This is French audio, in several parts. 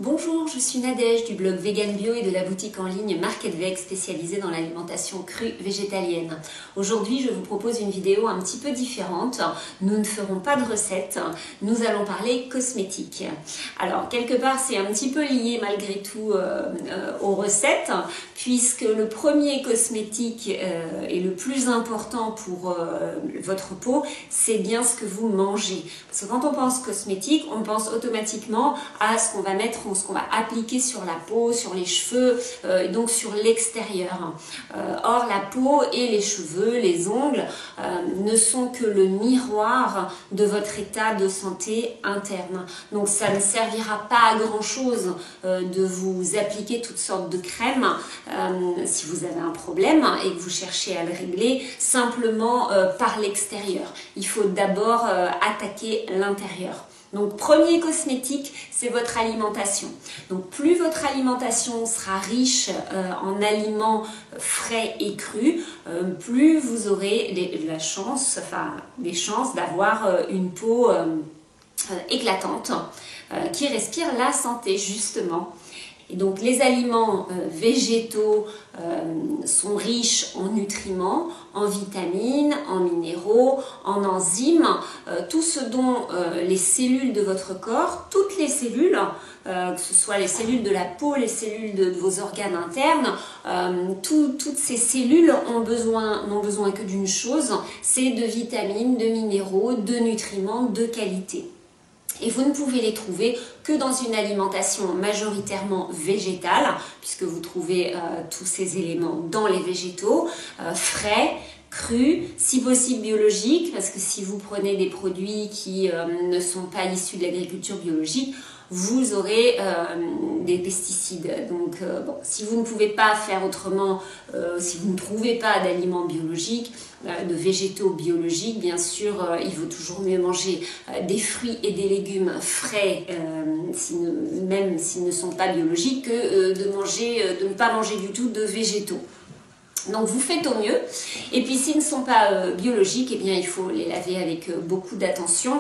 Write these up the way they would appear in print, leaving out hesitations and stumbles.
Bonjour, je suis Nadège du blog Vegan Bio et de la boutique en ligne Market Veg spécialisée dans l'alimentation crue végétalienne. Aujourd'hui, je vous propose une vidéo un petit peu différente. Nous ne ferons pas de recettes, nous allons parler cosmétiques. Alors, quelque part, c'est un petit peu lié malgré tout aux recettes, puisque le premier cosmétique et le plus important pour votre peau, c'est bien ce que vous mangez. Parce que quand on pense cosmétique, on pense automatiquement à ce qu'on va mettre, ce qu'on va appliquer sur la peau, sur les cheveux, donc sur l'extérieur. Or, la peau et les cheveux, les ongles, ne sont que le miroir de votre état de santé interne. Donc, ça ne servira pas à grand chose de vous appliquer toutes sortes de crèmes si vous avez un problème et que vous cherchez à le régler simplement par l'extérieur. Il faut d'abord attaquer l'intérieur. Donc, premier cosmétique, c'est votre alimentation. Donc, plus votre alimentation sera riche en aliments frais et crus, plus vous aurez des chances d'avoir une peau éclatante qui respire la santé, justement. Et donc, les aliments végétaux sont riches en nutriments, en vitamines, en minéraux, en enzymes, tout ce dont les cellules de votre corps, toutes les cellules, que ce soit les cellules de la peau, les cellules de vos organes internes, toutes ces cellules n'ont besoin que d'une chose, c'est de vitamines, de minéraux, de nutriments de qualité. Et vous ne pouvez les trouver que dans une alimentation majoritairement végétale, puisque vous trouvez tous ces éléments dans les végétaux, frais, crus, si possible biologiques, parce que si vous prenez des produits qui ne sont pas issus de l'agriculture biologique, vous aurez des pesticides. Donc, bon, si vous ne pouvez pas faire autrement, si vous ne trouvez pas d'aliments biologiques, de végétaux biologiques, bien sûr, il vaut toujours mieux manger des fruits et des légumes frais, même s'ils ne sont pas biologiques, que de ne pas manger du tout de végétaux. Donc vous faites au mieux, et puis s'ils ne sont pas biologiques, eh bien il faut les laver avec beaucoup d'attention,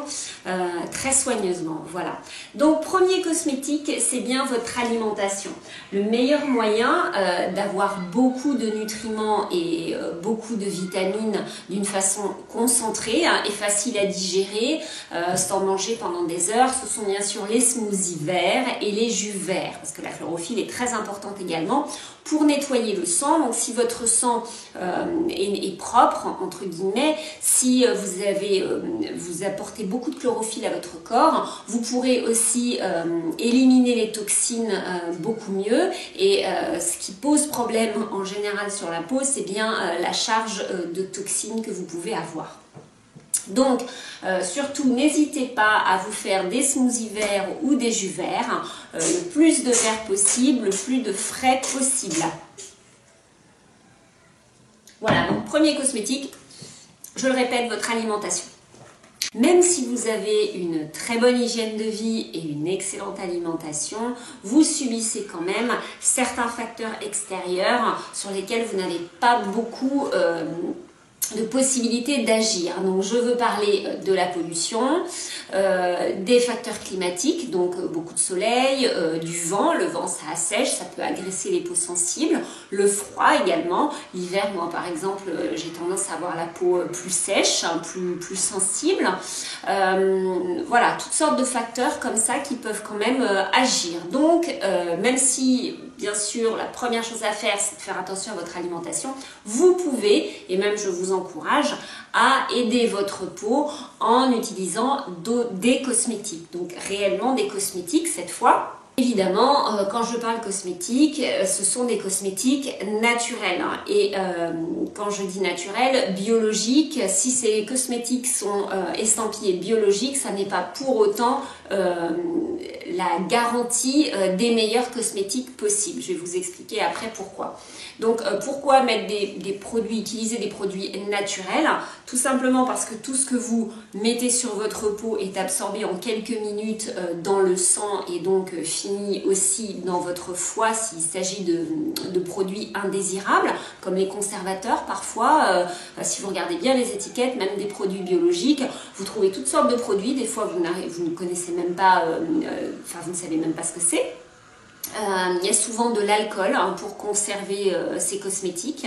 très soigneusement, voilà. Donc premier cosmétique, c'est bien votre alimentation. Le meilleur moyen d'avoir beaucoup de nutriments et beaucoup de vitamines d'une façon concentrée et facile à digérer, sans manger pendant des heures, ce sont bien sûr les smoothies verts et les jus verts, parce que la chlorophylle est très importante également pour nettoyer le sang. Donc si votre sang est propre, entre guillemets, si vous apportez beaucoup de chlorophylle à votre corps, vous pourrez aussi éliminer les toxines beaucoup mieux. Et ce qui pose problème en général sur la peau, c'est bien la charge de toxines que vous pouvez avoir. Donc, surtout, n'hésitez pas à vous faire des smoothies verts ou des jus verts, le plus de verts possible, le plus de frais possible. Voilà, donc premier cosmétique, je le répète, votre alimentation. Même si vous avez une très bonne hygiène de vie et une excellente alimentation, vous subissez quand même certains facteurs extérieurs sur lesquels vous n'avez pas beaucoup de possibilités d'agir. Donc je veux parler de la pollution, des facteurs climatiques, donc beaucoup de soleil, du vent. Le vent ça assèche, ça peut agresser les peaux sensibles, le froid également. L'hiver, moi par exemple, j'ai tendance à avoir la peau plus sèche, plus sensible. Voilà, toutes sortes de facteurs comme ça qui peuvent quand même agir. Donc même si bien sûr la première chose à faire c'est de faire attention à votre alimentation, vous pouvez, et même je vous encourage à aider votre peau en utilisant des cosmétiques. Donc réellement des cosmétiques cette fois. Évidemment, quand je parle cosmétiques, ce sont des cosmétiques naturels. Et quand je dis naturels, biologiques, si ces cosmétiques sont estampillés biologiques, ça n'est pas pour autant la garantie des meilleurs cosmétiques possibles. Je vais vous expliquer après pourquoi. Donc pourquoi mettre utiliser des produits naturels? Tout simplement parce que tout ce que vous mettez sur votre peau est absorbé en quelques minutes dans le sang et donc finit aussi dans votre foie s'il s'agit de produits indésirables, comme les conservateurs parfois. Si vous regardez bien les étiquettes, même des produits biologiques, vous trouvez toutes sortes de produits. Des fois, vous ne connaissez même pas, vous ne savez même pas ce que c'est. Il y a souvent de l'alcool pour conserver ces cosmétiques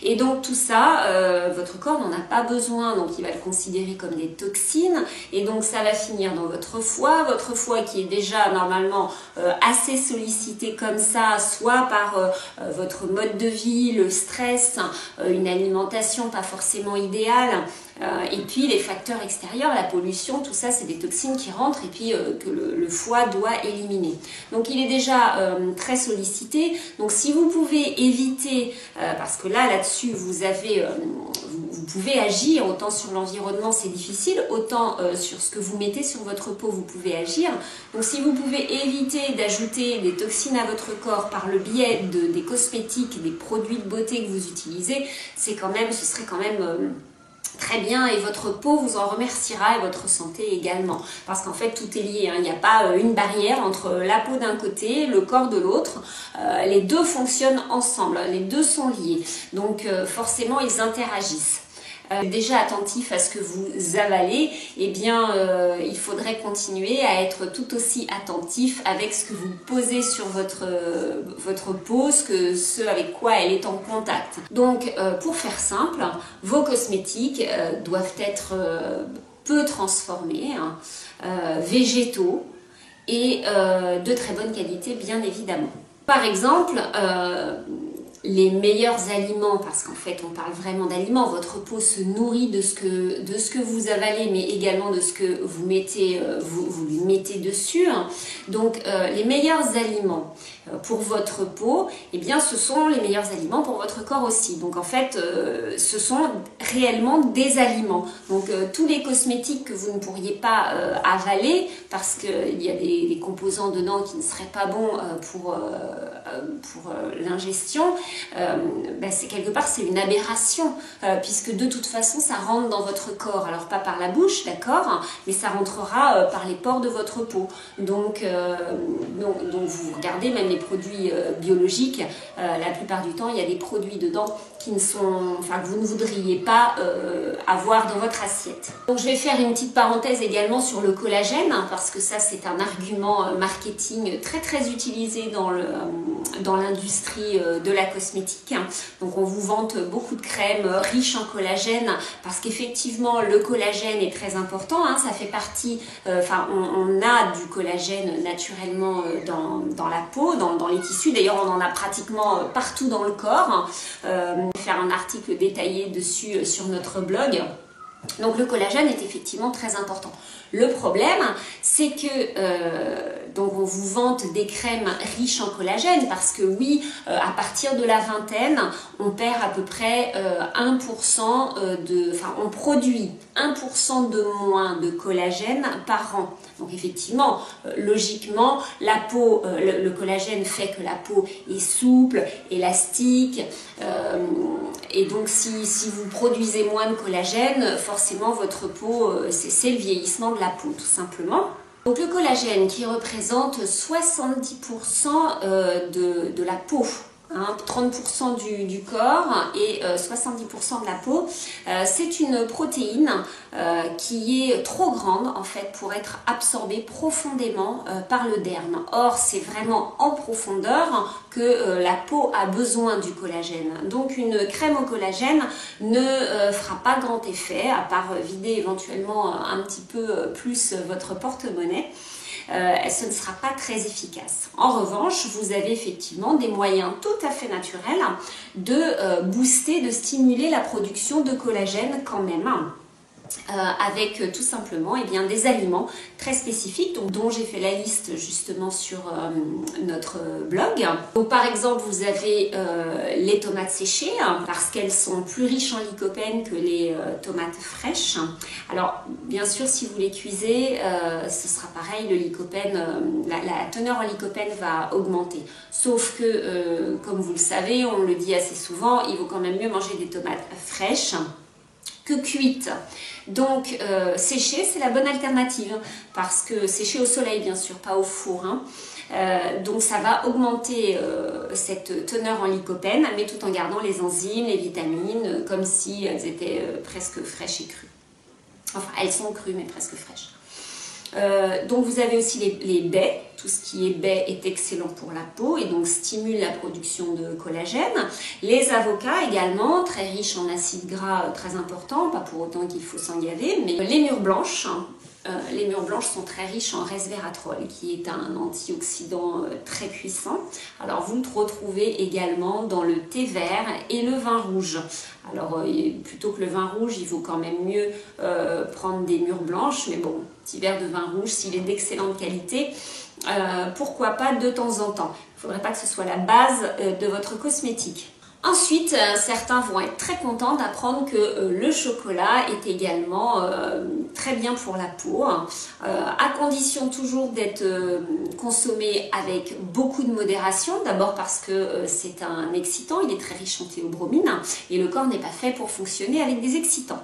et donc tout ça, votre corps n'en a pas besoin, donc il va le considérer comme des toxines et donc ça va finir dans votre foie qui est déjà normalement assez sollicité comme ça, soit par votre mode de vie, le stress, une alimentation pas forcément idéale. Et puis les facteurs extérieurs, la pollution, tout ça c'est des toxines qui rentrent et puis que le foie doit éliminer. Donc il est déjà très sollicité. Donc si vous pouvez éviter, parce que là-dessus vous avez, vous pouvez agir, autant sur l'environnement c'est difficile, autant sur ce que vous mettez sur votre peau vous pouvez agir. Donc si vous pouvez éviter d'ajouter des toxines à votre corps par le biais des cosmétiques, des produits de beauté que vous utilisez, c'est quand même, ce serait quand même très bien et votre peau vous en remerciera et votre santé également parce qu'en fait tout est lié, hein. Il n'y a pas une barrière entre la peau d'un côté, le corps de l'autre, les deux fonctionnent ensemble, les deux sont liés donc forcément ils interagissent. Déjà attentif à ce que vous avalez, eh bien il faudrait continuer à être tout aussi attentif avec ce que vous posez sur votre peau, ce avec quoi elle est en contact. Donc pour faire simple, vos cosmétiques doivent être peu transformés, végétaux et de très bonne qualité bien évidemment. Par exemple, les meilleurs aliments, parce qu'en fait on parle vraiment d'aliments, votre peau se nourrit de ce que vous avalez mais également de ce que vous mettez, vous lui mettez dessus. Donc les meilleurs aliments pour votre peau, eh bien ce sont les meilleurs aliments pour votre corps aussi. Donc en fait ce sont réellement des aliments. Donc tous les cosmétiques que vous ne pourriez pas avaler parce qu'il y a des composants dedans qui ne seraient pas bons pour l'ingestion, c'est quelque part c'est une aberration puisque de toute façon ça rentre dans votre corps, alors pas par la bouche d'accord, mais ça rentrera par les pores de votre peau. Donc vous regardez même les produits biologiques, la plupart du temps il y a des produits dedans qui ne sont, que vous ne voudriez pas avoir dans votre assiette. Donc je vais faire une petite parenthèse également sur le collagène parce que ça c'est un argument marketing très utilisé dans l'industrie de la cosmétique. Donc on vous vante beaucoup de crèmes riches en collagène parce qu'effectivement le collagène est très important, hein, ça fait partie, on a du collagène naturellement dans la peau, dans les tissus, d'ailleurs on en a pratiquement partout dans le corps. Faire un article détaillé dessus sur notre blog. Donc le collagène est effectivement très important. Le problème, c'est que donc on vous vante des crèmes riches en collagène parce que oui, à partir de la vingtaine, on perd à peu près 1% on produit 1% de moins de collagène par an. Donc effectivement, logiquement, la peau, le collagène fait que la peau est souple, élastique, et donc si vous produisez moins de collagène, forcément votre peau, c'est le vieillissement de la peau tout simplement. Donc le collagène qui représente 70% de la peau, 30% du corps et 70% de la peau, c'est une protéine qui est trop grande en fait pour être absorbée profondément par le derme. Or c'est vraiment en profondeur que la peau a besoin du collagène. Donc une crème au collagène ne fera pas grand effet à part vider éventuellement un petit peu plus votre porte-monnaie. Ce ne sera pas très efficace. En revanche, vous avez effectivement des moyens tout à fait naturels de booster, de stimuler la production de collagène quand même. Avec tout simplement des aliments très spécifiques dont j'ai fait la liste justement sur notre blog. Donc par exemple vous avez les tomates séchées parce qu'elles sont plus riches en lycopène que les tomates fraîches. Alors bien sûr si vous les cuisez ce sera pareil, le lycopène, la teneur en lycopène va augmenter. Sauf que comme vous le savez, on le dit assez souvent, il vaut quand même mieux manger des tomates fraîches que cuites. Donc sécher c'est la bonne alternative parce que sécher au soleil bien sûr, pas au four. Donc ça va augmenter cette teneur en lycopène mais tout en gardant les enzymes, les vitamines comme si elles étaient presque fraîches et crues. Enfin elles sont crues mais presque fraîches. Donc vous avez aussi les baies. Tout ce qui est baie est excellent pour la peau et donc stimule la production de collagène. Les avocats également, très riches en acides gras très importants, pas pour autant qu'il faut s'en gaver, mais les mûres blanches. Les mûres blanches sont très riches en resveratrol, qui est un antioxydant très puissant. Alors vous le retrouvez également dans le thé vert et le vin rouge. Alors plutôt que le vin rouge, il vaut quand même mieux prendre des mûres blanches, mais bon, petit verre de vin rouge, s'il est d'excellente qualité, pourquoi pas de temps en temps. Il ne faudrait pas que ce soit la base de votre cosmétique. Ensuite, certains vont être très contents d'apprendre que le chocolat est également très bien pour la peau, à condition toujours d'être consommé avec beaucoup de modération. D'abord parce que c'est un excitant, il est très riche en théobromine et le corps n'est pas fait pour fonctionner avec des excitants,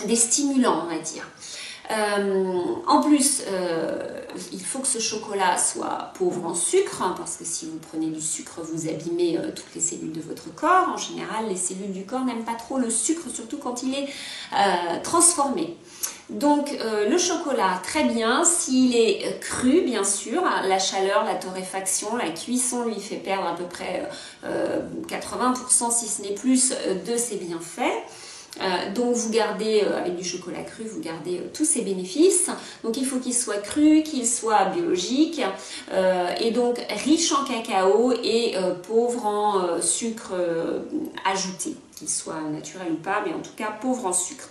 des stimulants on va dire. En plus, il faut que ce chocolat soit pauvre en sucre, parce que si vous prenez du sucre, vous abîmez toutes les cellules de votre corps. En général, les cellules du corps n'aiment pas trop le sucre, surtout quand il est transformé. Donc le chocolat, très bien, s'il est cru bien sûr, la chaleur, la torréfaction, la cuisson lui fait perdre à peu près 80% si ce n'est plus de ses bienfaits. Donc vous gardez, avec du chocolat cru, vous gardez tous ses bénéfices. Donc il faut qu'il soit cru, qu'il soit biologique et donc riche en cacao et pauvre en sucre ajouté, qu'il soit naturel ou pas, mais en tout cas pauvre en sucre.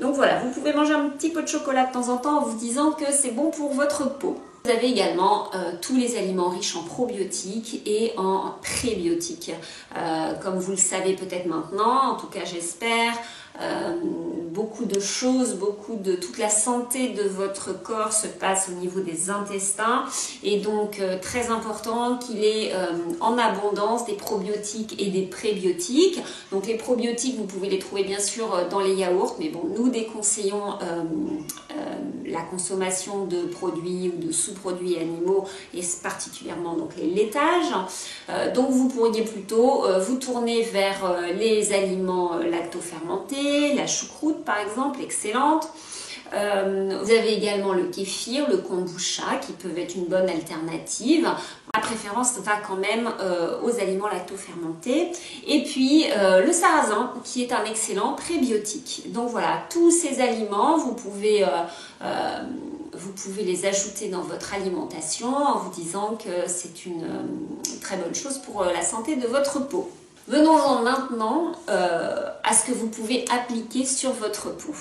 Donc voilà, vous pouvez manger un petit peu de chocolat de temps en temps en vous disant que c'est bon pour votre peau. Vous avez également tous les aliments riches en probiotiques et en prébiotiques. Comme vous le savez peut-être maintenant, en tout cas j'espère, beaucoup de choses, toute la santé de votre corps se passe au niveau des intestins et donc très important qu'il ait en abondance des probiotiques et des prébiotiques. Donc les probiotiques, vous pouvez les trouver bien sûr dans les yaourts, mais bon, nous déconseillons la consommation de produits ou de sous-produits animaux et particulièrement donc les laitages. Donc vous pourriez plutôt vous tourner vers les aliments lactofermentés, la choucroute par exemple, excellente. Vous avez également le kéfir, le kombucha qui peuvent être une bonne alternative. Ma préférence va quand même aux aliments lactofermentés. Et puis le sarrasin qui est un excellent prébiotique. Donc voilà, tous ces aliments, vous pouvez les ajouter dans votre alimentation en vous disant que c'est une très bonne chose pour la santé de votre peau. Venons-en maintenant à ce que vous pouvez appliquer sur votre peau.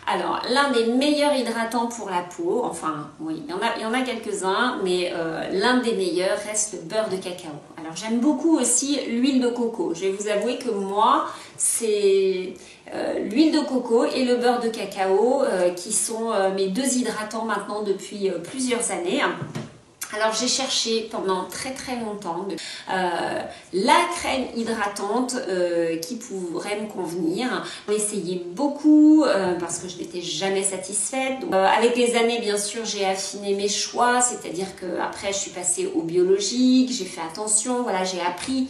Alors, l'un des meilleurs hydratants pour la peau, enfin, oui, il y en a quelques-uns, mais l'un des meilleurs reste le beurre de cacao. Alors, j'aime beaucoup aussi l'huile de coco. Je vais vous avouer que moi, c'est l'huile de coco et le beurre de cacao qui sont mes deux hydratants maintenant depuis plusieurs années. Alors j'ai cherché pendant très longtemps la crème hydratante qui pourrait me convenir. J'ai essayé beaucoup parce que je n'étais jamais satisfaite. Donc, avec les années bien sûr j'ai affiné mes choix, c'est-à-dire qu'après je suis passée au biologique, j'ai fait attention, voilà, j'ai appris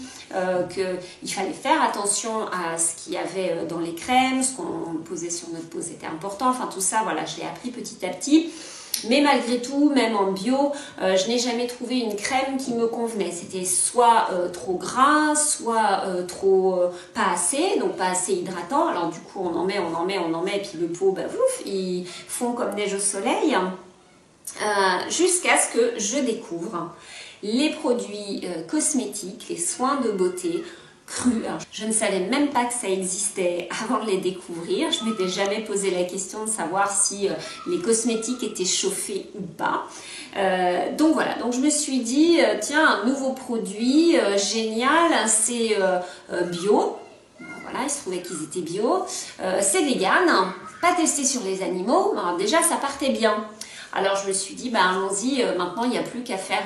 qu'il fallait faire attention à ce qu'il y avait dans les crèmes, ce qu'on posait sur notre peau c'était important, enfin tout ça voilà je l'ai appris petit à petit. Mais malgré tout, même en bio, je n'ai jamais trouvé une crème qui me convenait. C'était soit trop gras, soit trop pas assez, donc pas assez hydratant. Alors du coup, on en met, et puis le pot, bah, ouf, ils font comme neige au soleil. Jusqu'à ce que je découvre les produits cosmétiques, les soins de beauté crus. Alors, je ne savais même pas que ça existait avant de les découvrir. Je ne m'étais jamais posé la question de savoir si les cosmétiques étaient chauffés ou pas. Donc voilà, donc je me suis dit, tiens, un nouveau produit génial, c'est bio. Voilà, il se trouvait qu'ils étaient bio. C'est vegan, pas testé sur les animaux. Alors déjà, ça partait bien. Alors je me suis dit, bah, allons-y, maintenant il n'y a plus qu'à faire,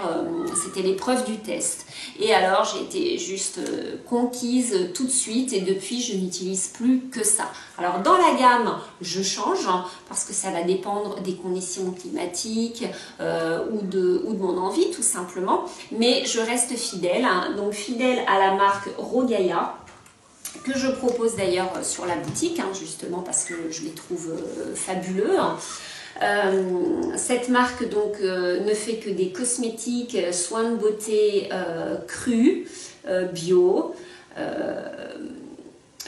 c'était l'épreuve du test. Et alors j'ai été juste conquise tout de suite et depuis je n'utilise plus que ça. Alors dans la gamme, je change parce que ça va dépendre des conditions climatiques ou de mon envie tout simplement. Mais je reste fidèle, donc fidèle à la marque Rogaia, que je propose d'ailleurs sur la boutique, justement parce que je les trouve fabuleux. Cette marque donc ne fait que des cosmétiques, soins de beauté crus, bio,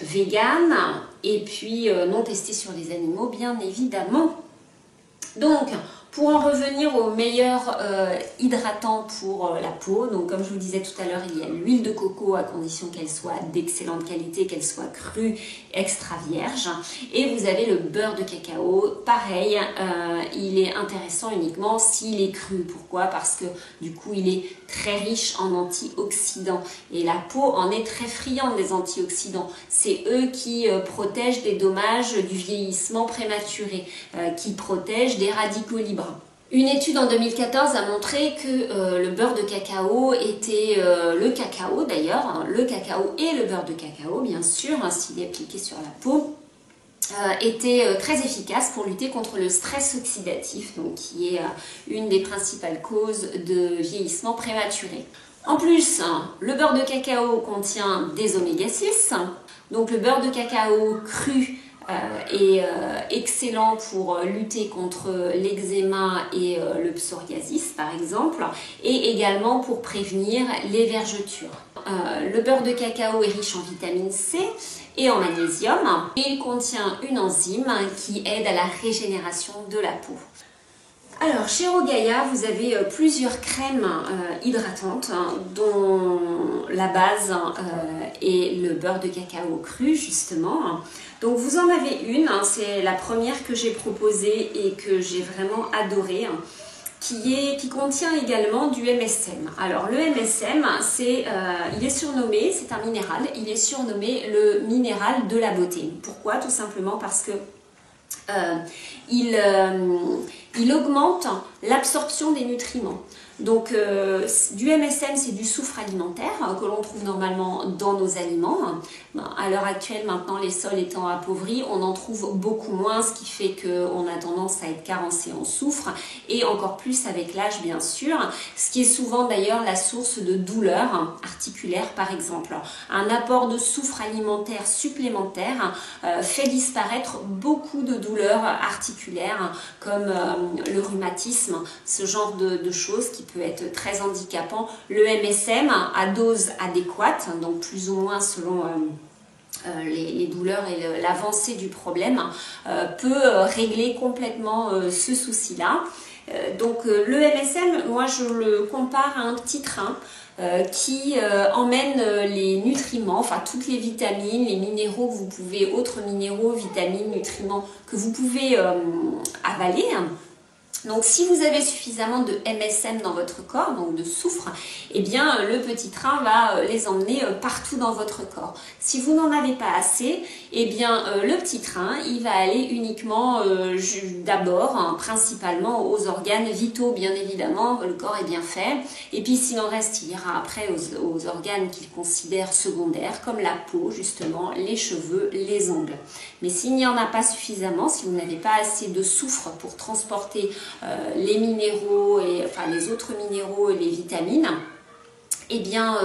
vegan et puis non testés sur les animaux bien évidemment. Donc pour en revenir aux meilleurs hydratants pour la peau, donc comme je vous disais tout à l'heure, il y a l'huile de coco à condition qu'elle soit d'excellente qualité, qu'elle soit crue, extra vierge. Et vous avez le beurre de cacao, pareil, il est intéressant uniquement s'il est cru. Pourquoi? Parce que du coup il est très riche en antioxydants et la peau en est très friande des antioxydants. C'est eux qui protègent des dommages du vieillissement prématuré, qui protègent des radicaux libres. Une étude en 2014 a montré que le beurre de cacao était, le cacao d'ailleurs, hein, le cacao et le beurre de cacao bien sûr, hein, s'il est appliqué sur la peau, était très efficace pour lutter contre le stress oxydatif, donc qui est une des principales causes de vieillissement prématuré. En plus, le beurre de cacao contient des oméga 6, donc le beurre de cacao cru est excellent pour lutter contre l'eczéma et le psoriasis par exemple, et également pour prévenir les vergetures. Le beurre de cacao est riche en vitamine C et en magnésium et il contient une enzyme qui aide à la régénération de la peau. Alors, chez Rogaia, vous avez plusieurs crèmes hydratantes dont la base est le beurre de cacao cru, justement. Donc, vous en avez une, c'est la première que j'ai proposée et que j'ai vraiment adorée, qui contient également du MSM. Alors, le MSM, il est surnommé, c'est un minéral, il est surnommé le minéral de la beauté. Pourquoi? Tout simplement parce que il augmente l'absorption des nutriments. Donc du MSM, c'est du soufre alimentaire que l'on trouve normalement dans nos aliments. À l'heure actuelle, maintenant, les sols étant appauvris, on en trouve beaucoup moins, ce qui fait qu'on a tendance à être carencé en soufre et encore plus avec l'âge bien sûr, ce qui est souvent d'ailleurs la source de douleurs articulaires par exemple. Un apport de soufre alimentaire supplémentaire fait disparaître beaucoup de douleurs articulaires comme le rhumatisme, ce genre de choses qui peut être très handicapant. Le MSM à dose adéquate, donc plus ou moins selon les douleurs et l'avancée du problème, peut régler complètement ce souci-là. Donc le MSM, moi je le compare à un petit train qui emmène les nutriments, enfin toutes les vitamines, les minéraux que vous pouvez, autres minéraux, vitamines, nutriments que vous pouvez avaler. Donc si vous avez suffisamment de MSM dans votre corps, donc de soufre, eh bien le petit train va les emmener partout dans votre corps. Si vous n'en avez pas assez, eh bien le petit train, il va aller uniquement d'abord, principalement aux organes vitaux, bien évidemment, le corps est bien fait. Et puis s'il en reste, il ira après aux organes qu'il considère secondaires, comme la peau, justement, les cheveux, les ongles. Mais s'il n'y en a pas suffisamment, si vous n'avez pas assez de soufre pour transporter les minéraux et enfin les autres minéraux et les vitamines, eh bien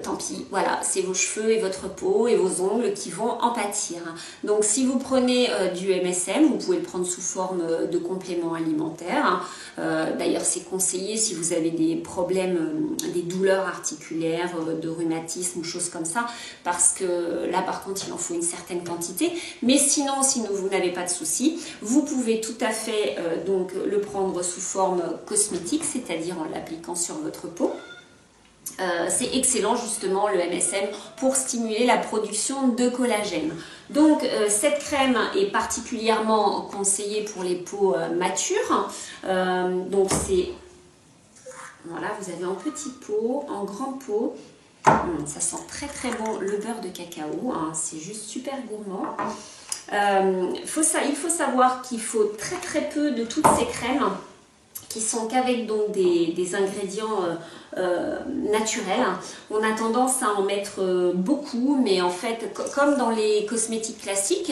tant pis, voilà, c'est vos cheveux et votre peau et vos ongles qui vont en pâtir. Donc si vous prenez du MSM, vous pouvez le prendre sous forme de complément alimentaire. D'ailleurs c'est conseillé si vous avez des problèmes, des douleurs articulaires, de rhumatisme ou choses comme ça, parce que là par contre il en faut une certaine quantité. Mais sinon, si vous n'avez pas de soucis, vous pouvez tout à fait donc le prendre sous forme cosmétique, c'est-à-dire en l'appliquant sur votre peau. C'est excellent justement le MSM pour stimuler la production de collagène. Donc cette crème est particulièrement conseillée pour les peaux matures. Donc c'est, voilà, vous avez en petit pot, en grand pot. Ça sent très très bon le beurre de cacao, hein, c'est juste super gourmand. Il faut savoir qu'il faut très très peu de toutes ces crèmes qui sont qu'avec donc des ingrédients naturels. On a tendance à en mettre beaucoup, mais en fait, comme dans les cosmétiques classiques,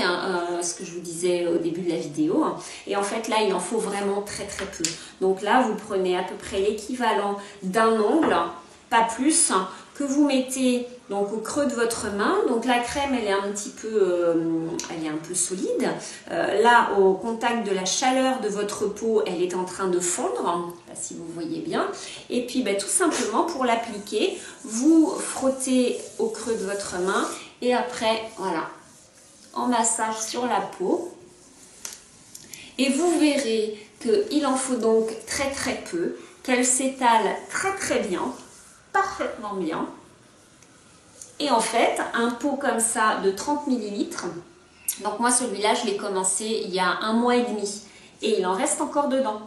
ce que je vous disais au début de la vidéo, et en fait là, il en faut vraiment très très peu. Donc là, vous prenez à peu près l'équivalent d'un ongle, pas plus, que vous mettez donc au creux de votre main. Donc la crème, elle est un peu solide. Là, au contact de la chaleur de votre peau, elle est en train de fondre. Je ne sais pas si vous voyez bien. Et puis, tout simplement, pour l'appliquer, vous frottez au creux de votre main et après, voilà, en massage sur la peau. Et vous verrez qu'il en faut donc très très peu, qu'elle s'étale très très bien, parfaitement bien. Et en fait, un pot comme ça de 30 ml, donc moi celui-là je l'ai commencé il y a 1 mois et demi et il en reste encore dedans.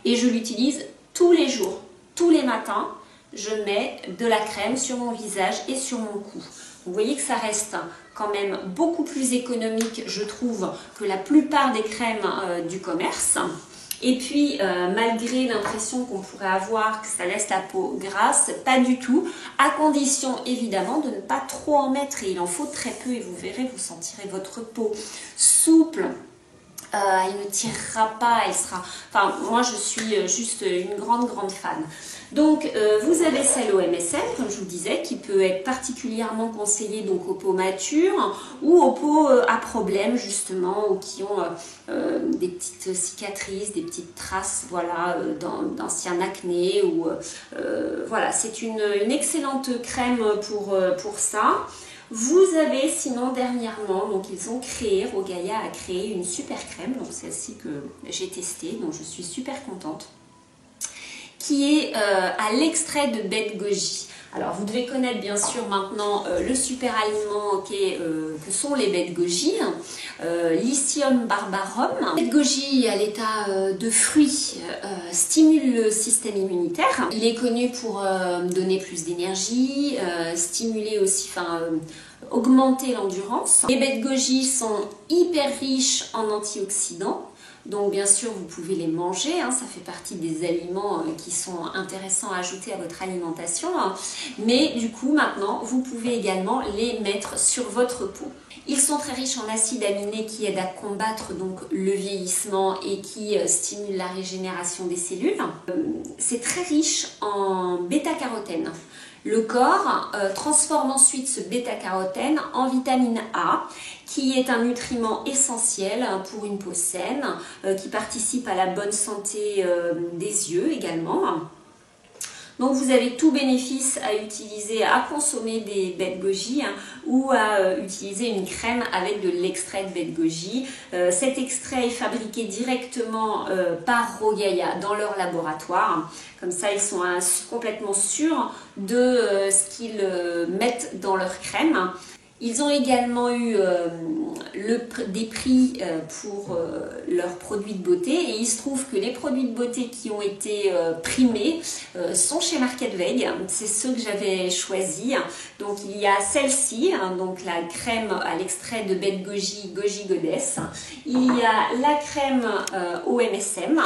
Et je l'utilise tous les jours, tous les matins, je mets de la crème sur mon visage et sur mon cou. Vous voyez que ça reste quand même beaucoup plus économique, je trouve, que la plupart des crèmes du commerce. Et puis, malgré l'impression qu'on pourrait avoir que ça laisse la peau grasse, pas du tout, à condition évidemment de ne pas trop en mettre. Et il en faut très peu et vous verrez, vous sentirez votre peau souple. Elle ne tirera pas, elle sera... Enfin, moi je suis juste une grande fan. Donc, vous avez celle au MSM, comme je vous disais, qui peut être particulièrement conseillée donc aux peaux matures ou aux peaux à problème, justement, ou qui ont des petites cicatrices, des petites traces, voilà, d'anciens acné. Voilà, c'est une excellente crème pour ça. Vous avez sinon dernièrement, donc ils ont créé, Rogaia a créé une super crème, donc celle-ci que j'ai testée, donc je suis super contente, qui est à l'extrait de baie de goji. Alors vous devez connaître bien sûr maintenant le super aliment que sont les baies de goji, Lycium barbarum. La baie de goji à l'état de fruit stimule le système immunitaire. Il est connu pour donner plus d'énergie, stimuler aussi, augmenter l'endurance. Les baies de goji sont hyper riches en antioxydants. Donc bien sûr vous pouvez les manger, hein, ça fait partie des aliments qui sont intéressants à ajouter à votre alimentation, hein. Mais du coup maintenant vous pouvez également les mettre sur votre peau. Ils sont très riches en acides aminés qui aident à combattre donc le vieillissement et qui stimulent la régénération des cellules. C'est très riche en bêta-carotène. Le corps transforme ensuite ce bêta-carotène en vitamine A, qui est un nutriment essentiel pour une peau saine, qui participe à la bonne santé des yeux également. Donc vous avez tout bénéfice à utiliser, à consommer des baies de goji, hein, ou à utiliser une crème avec de l'extrait de baie de goji. Cet extrait est fabriqué directement par Rogaia dans leur laboratoire. Comme ça, ils sont complètement sûrs de ce qu'ils mettent dans leur crème. Ils ont également eu des prix pour leurs produits de beauté et il se trouve que les produits de beauté qui ont été primés sont chez Market Veg. C'est ceux que j'avais choisis. Donc il y a celle-ci, hein, donc la crème à l'extrait de baie de goji, Goji Goddess. Il y a la crème au MSM.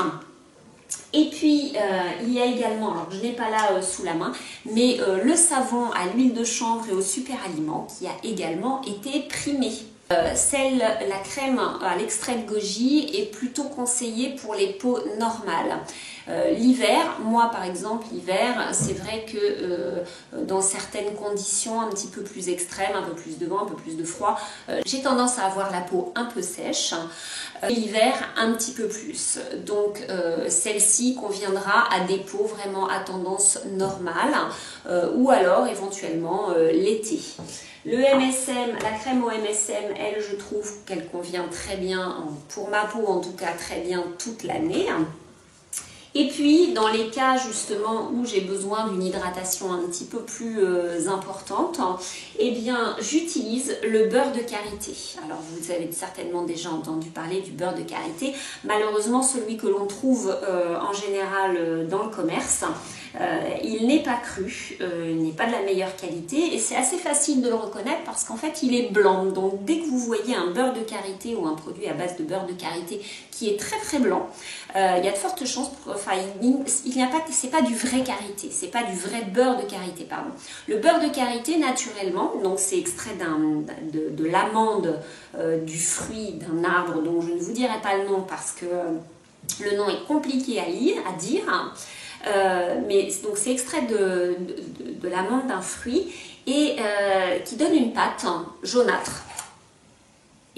Et puis, il y a également, alors je ne l'ai pas là sous la main, mais le savon à l'huile de chanvre et au super aliment qui a également été primé. La crème à l'extrait de goji est plutôt conseillée pour les peaux normales. L'hiver, moi par exemple, l'hiver, c'est vrai que dans certaines conditions un petit peu plus extrêmes, un peu plus de vent, un peu plus de froid, j'ai tendance à avoir la peau un peu sèche. L'hiver, un petit peu plus. Donc, celle-ci conviendra à des peaux vraiment à tendance normale ou alors éventuellement l'été. Le MSM, la crème au MSM, elle, je trouve qu'elle convient très bien, pour ma peau en tout cas, très bien toute l'année. Et puis, dans les cas justement où j'ai besoin d'une hydratation un petit peu plus importante, eh bien, j'utilise le beurre de karité. Alors, vous avez certainement déjà entendu parler du beurre de karité. Malheureusement, celui que l'on trouve en général dans le commerce, il n'est pas cru, il n'est pas de la meilleure qualité et c'est assez facile de le reconnaître parce qu'en fait il est blanc. Donc dès que vous voyez un beurre de karité ou un produit à base de beurre de karité qui est très blanc, il y a de fortes chances, c'est pas du vrai karité, c'est pas du vrai beurre de karité, pardon. Le beurre de karité naturellement, donc c'est extrait de l'amande, du fruit d'un arbre dont je ne vous dirai pas le nom parce que le nom est compliqué à dire. mais donc c'est extrait de l'amande d'un fruit et qui donne une pâte jaunâtre.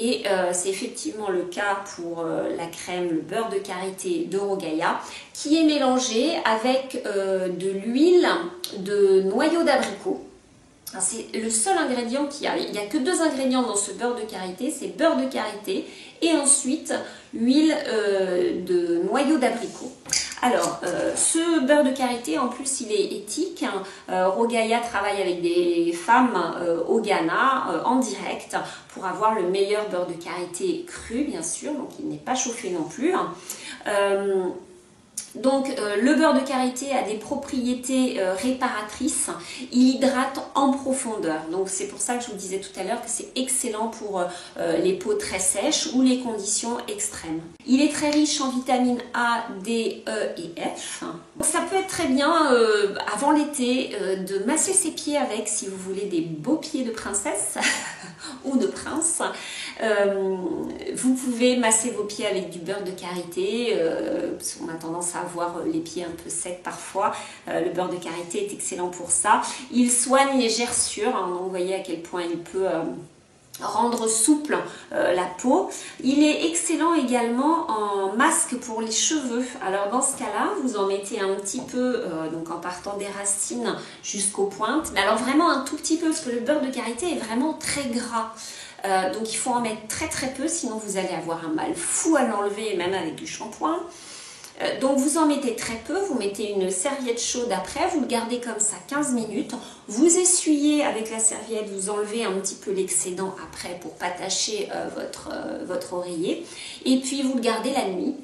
Et c'est effectivement le cas pour la crème, le beurre de karité de Rogaya, qui est mélangé avec de l'huile de noyau d'abricot. C'est le seul ingrédient qu'il y a. Il n'y a que 2 ingrédients dans ce beurre de karité, c'est beurre de karité et ensuite huile de noyau d'abricot. Alors, ce beurre de karité, en plus, il est éthique. Rogaya travaille avec des femmes au Ghana en direct pour avoir le meilleur beurre de karité cru, bien sûr, donc il n'est pas chauffé non plus. Donc le beurre de karité a des propriétés réparatrices, il hydrate en profondeur, donc c'est pour ça que je vous disais tout à l'heure que c'est excellent pour les peaux très sèches ou les conditions extrêmes. Il est très riche en vitamines A, D, E et F. Donc, ça peut être très bien avant l'été de masser ses pieds avec si vous voulez des beaux pieds de princesse ou de prince. Vous pouvez masser vos pieds avec du beurre de karité, parce qu'on a tendance à avoir les pieds un peu secs parfois. Le beurre de karité est excellent pour ça. Il soigne les gerçures, hein, donc vous voyez à quel point il peut rendre souple la peau. Il est excellent également en masque pour les cheveux. Alors dans ce cas-là, vous en mettez un petit peu, donc en partant des racines jusqu'aux pointes, mais alors vraiment un tout petit peu, parce que le beurre de karité est vraiment très gras. Donc il faut en mettre très très peu, sinon vous allez avoir un mal fou à l'enlever, même avec du shampoing. Donc vous en mettez très peu, vous mettez une serviette chaude après, vous le gardez comme ça 15 minutes. Vous essuyez avec la serviette, vous enlevez un petit peu l'excédent après pour pas tacher votre oreiller. Et puis vous le gardez la nuit,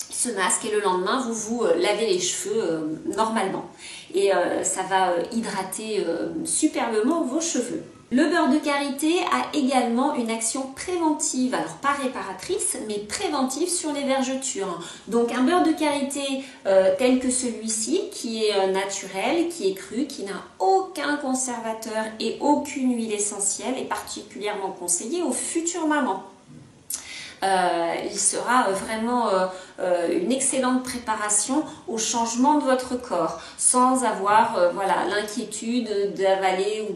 ce masque, et le lendemain vous vous lavez les cheveux normalement. Et ça va hydrater superbement vos cheveux. Le beurre de karité a également une action préventive, alors pas réparatrice, mais préventive sur les vergetures. Donc un beurre de karité tel que celui-ci, qui est naturel, qui est cru, qui n'a aucun conservateur et aucune huile essentielle, est particulièrement conseillé aux futures mamans. Il sera vraiment une excellente préparation au changement de votre corps, sans avoir voilà, l'inquiétude d'avaler ou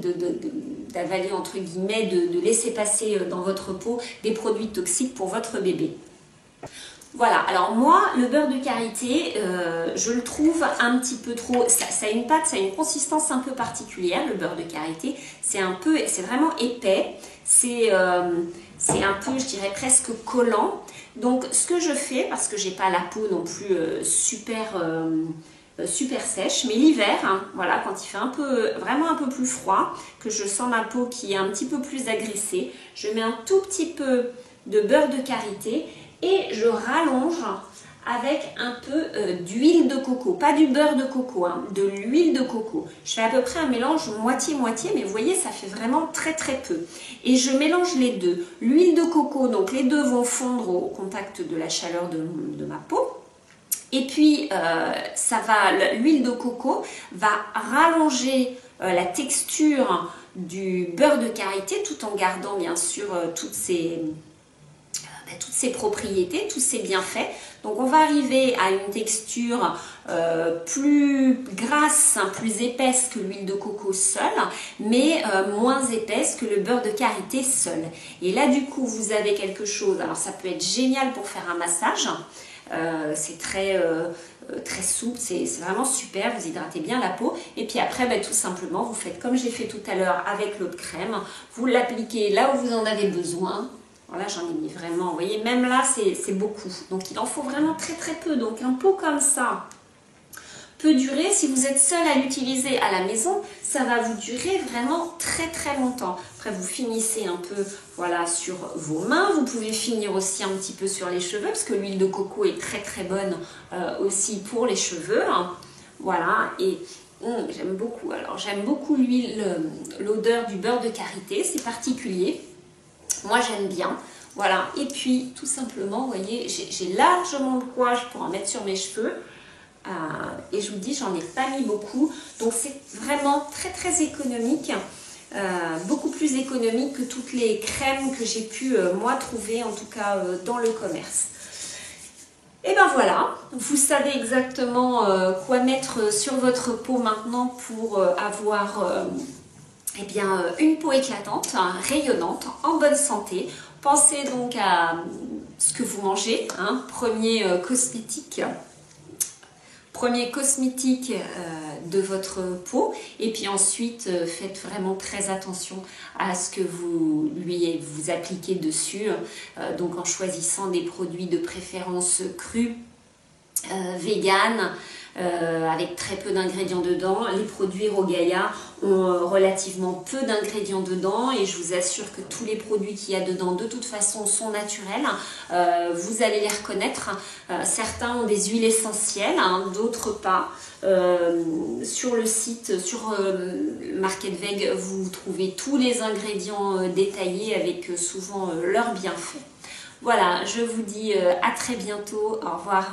d'avaler entre guillemets, de laisser passer dans votre peau des produits toxiques pour votre bébé. Voilà, alors moi, le beurre de karité, je le trouve un petit peu trop, ça a une pâte, ça a une consistance un peu particulière, le beurre de karité, c'est vraiment épais, c'est un peu, je dirais, presque collant. Donc ce que je fais, parce que j'ai pas la peau non plus super sèche, mais l'hiver, hein, voilà, quand il fait vraiment un peu plus froid, que je sens ma peau qui est un petit peu plus agressée, je mets un tout petit peu de beurre de karité et je rallonge avec un peu d'huile de coco, pas du beurre de coco, hein, de l'huile de coco. Je fais à peu près un mélange moitié-moitié, mais vous voyez, ça fait vraiment très très peu. Et je mélange les deux. L'huile de coco, donc les deux vont fondre au contact de la chaleur de ma peau. Et puis, l'huile de coco va rallonger la texture du beurre de karité, tout en gardant bien sûr toutes ses propriétés, tous ses bienfaits. Donc on va arriver à une texture plus grasse, hein, plus épaisse que l'huile de coco seule, mais moins épaisse que le beurre de karité seul. Et là du coup vous avez quelque chose, alors ça peut être génial pour faire un massage, c'est très souple, c'est vraiment super, vous hydratez bien la peau. Et puis après, tout simplement, vous faites comme j'ai fait tout à l'heure avec l'eau de crème, vous l'appliquez là où vous en avez besoin. Voilà, j'en ai mis vraiment, vous voyez, même là, c'est beaucoup. Donc, il en faut vraiment très très peu. Donc, un pot comme ça peut durer, si vous êtes seul à l'utiliser à la maison, ça va vous durer vraiment très très longtemps. Après, vous finissez un peu, voilà, sur vos mains. Vous pouvez finir aussi un petit peu sur les cheveux, parce que l'huile de coco est très très bonne aussi pour les cheveux. Voilà, et j'aime beaucoup. Alors, j'aime beaucoup l'odeur du beurre de karité, c'est particulier. Moi j'aime bien, voilà, et puis tout simplement, vous voyez, j'ai largement de courage pour en mettre sur mes cheveux, et je vous dis, j'en ai pas mis beaucoup, donc c'est vraiment très très économique, beaucoup plus économique que toutes les crèmes que j'ai pu moi trouver, en tout cas dans le commerce. Et ben voilà, vous savez exactement quoi mettre sur votre peau maintenant pour avoir eh bien, une peau éclatante, rayonnante, en bonne santé. Pensez donc à ce que vous mangez, hein. Premier cosmétique de votre peau, et puis ensuite faites vraiment très attention à ce que vous appliquez dessus, donc en choisissant des produits de préférence crus, vegan, avec très peu d'ingrédients dedans. Les produits Rogaia ont relativement peu d'ingrédients dedans et je vous assure que tous les produits qu'il y a dedans de toute façon sont naturels. Vous allez les reconnaître. Certains ont des huiles essentielles, hein, d'autres pas. Sur le site, sur Market Veg, vous trouvez tous les ingrédients détaillés avec souvent leurs bienfaits. Voilà, je vous dis à très bientôt. Au revoir.